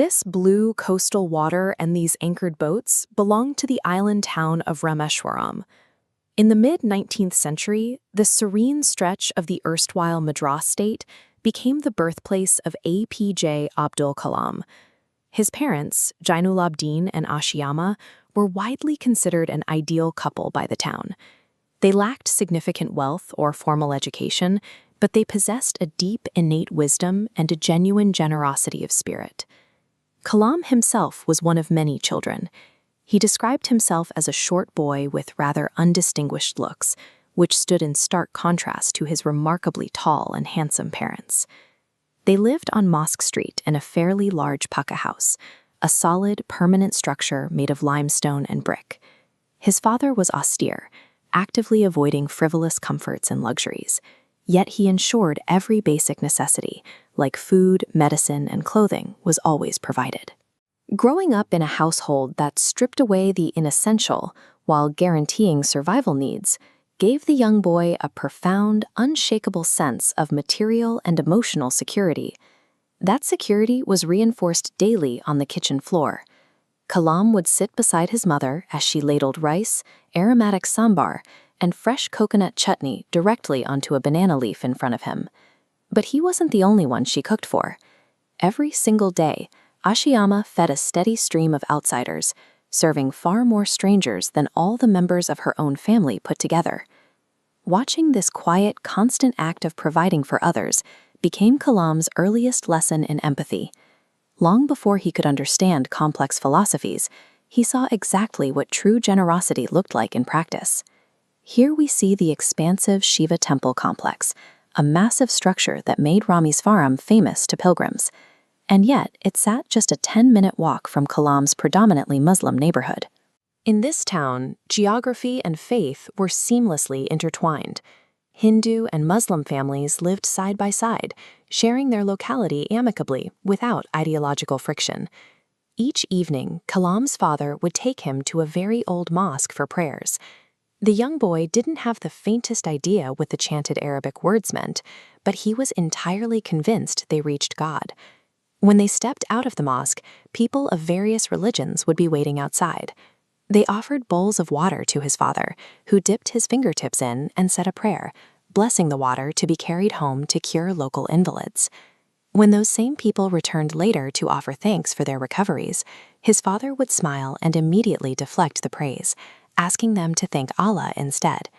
This blue coastal water and these anchored boats belonged to the island town of Rameswaram. In the mid-19th century, the serene stretch of the erstwhile Madras state became the birthplace of APJ Abdul Kalam. His parents, Jainulabdeen and Ashiamma, were widely considered an ideal couple by the town. They lacked significant wealth or formal education, but they possessed a deep innate wisdom and a genuine generosity of spirit. Kalam himself was one of many children. He described himself as a short boy with rather undistinguished looks, which stood in stark contrast to his remarkably tall and handsome parents. They lived on Mosque Street in a fairly large pucca house, a solid, permanent structure made of limestone and brick. His father was austere, actively avoiding frivolous comforts and luxuries, yet he ensured every basic necessity, like food, medicine, and clothing, was always provided. Growing up in a household that stripped away the inessential while guaranteeing survival needs gave the young boy a profound, unshakable sense of material and emotional security. That security was reinforced daily on the kitchen floor. Kalam would sit beside his mother as she ladled rice, aromatic sambar, and fresh coconut chutney directly onto a banana leaf in front of him. But he wasn't the only one she cooked for. Every single day, Ashiamma fed a steady stream of outsiders, serving far more strangers than all the members of her own family put together. Watching this quiet, constant act of providing for others became Kalam's earliest lesson in empathy. Long before he could understand complex philosophies, he saw exactly what true generosity looked like in practice. Here we see the expansive Shiva temple complex, a massive structure that made Rameswaram famous to pilgrims. And yet, it sat just a 10-minute walk from Kalam's predominantly Muslim neighborhood. In this town, geography and faith were seamlessly intertwined. Hindu and Muslim families lived side by side, sharing their locality amicably without ideological friction. Each evening, Kalam's father would take him to a very old mosque for prayers. The young boy didn't have the faintest idea what the chanted Arabic words meant, but he was entirely convinced they reached God. When they stepped out of the mosque, people of various religions would be waiting outside. They offered bowls of water to his father, who dipped his fingertips in and said a prayer, blessing the water to be carried home to cure local invalids. When those same people returned later to offer thanks for their recoveries, his father would smile and immediately deflect the praise, asking them to thank Allah instead.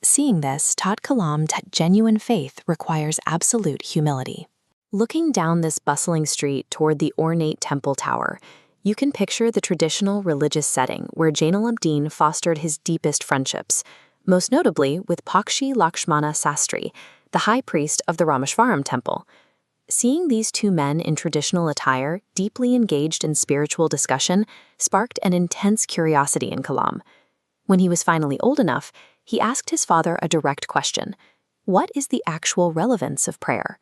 Seeing this taught Kalam that genuine faith requires absolute humility. Looking down this bustling street toward the ornate temple tower, you can picture the traditional religious setting where Jainulabdeen fostered his deepest friendships, most notably with Pakshi Lakshmana Sastri, the high priest of the Rameswaram temple. Seeing these two men in traditional attire, deeply engaged in spiritual discussion, sparked an intense curiosity in Kalam. When he was finally old enough, he asked his father a direct question: what is the actual relevance of prayer?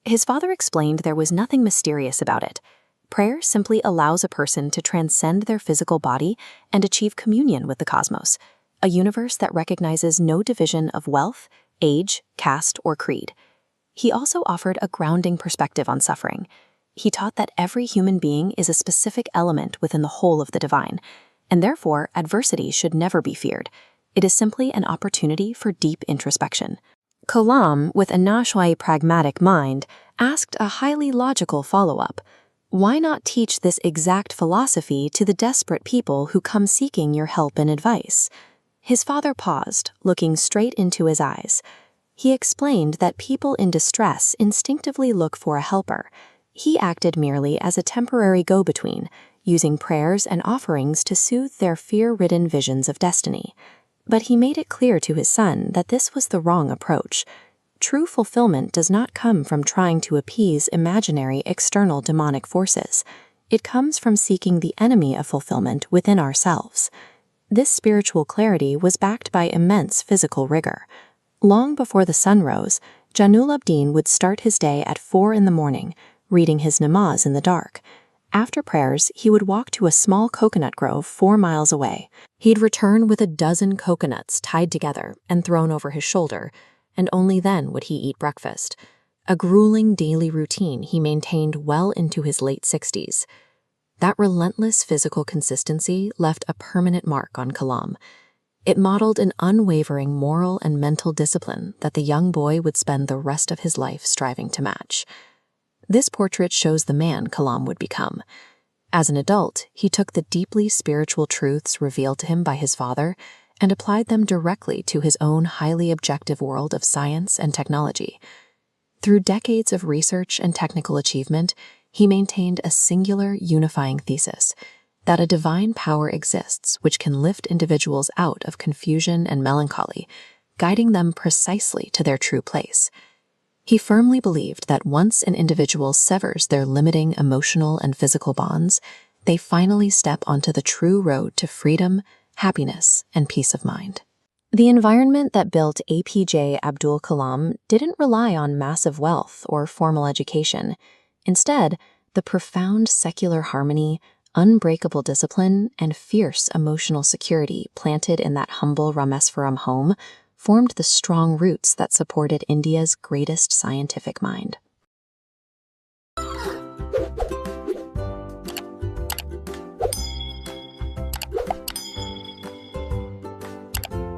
His father explained there was nothing mysterious about it. Prayer simply allows a person to transcend their physical body and achieve communion with the cosmos, a universe that recognizes no division of wealth, age, caste, or creed. He also offered a grounding perspective on suffering. He taught that every human being is a specific element within the whole of the divine, and therefore adversity should never be feared. It is simply an opportunity for deep introspection. Kalam, with a nashwai pragmatic mind, asked a highly logical follow-up. Why not teach this exact philosophy to the desperate people who come seeking your help and advice? His father paused, looking straight into his eyes. He explained that people in distress instinctively look for a helper. He acted merely as a temporary go-between, using prayers and offerings to soothe their fear-ridden visions of destiny. But he made it clear to his son that this was the wrong approach. True fulfillment does not come from trying to appease imaginary external demonic forces. It comes from seeking the enemy of fulfillment within ourselves. This spiritual clarity was backed by immense physical rigor. Long before the sun rose, Jainulabdeen would start his day at 4 in the morning, reading his namaz in the dark. After prayers, he would walk to a small coconut grove 4 miles away. He'd return with a dozen coconuts tied together and thrown over his shoulder, and only then would he eat breakfast. a grueling daily routine he maintained well into his late 60s. That relentless physical consistency left a permanent mark on Kalam. It modeled an unwavering moral and mental discipline that the young boy would spend the rest of his life striving to match. This portrait shows the man Kalam would become. As an adult, he took the deeply spiritual truths revealed to him by his father and applied them directly to his own highly objective world of science and technology. Through decades of research and technical achievement, he maintained a singular unifying thesis: that a divine power exists which can lift individuals out of confusion and melancholy, guiding them precisely to their true place. He firmly believed that once an individual severs their limiting emotional and physical bonds, they finally step onto the true road to freedom, happiness, and peace of mind. The environment that built APJ Abdul Kalam didn't rely on massive wealth or formal education. Instead, the profound secular harmony, unbreakable discipline, and fierce emotional security planted in that humble Rameswaram home formed the strong roots that supported India's greatest scientific mind.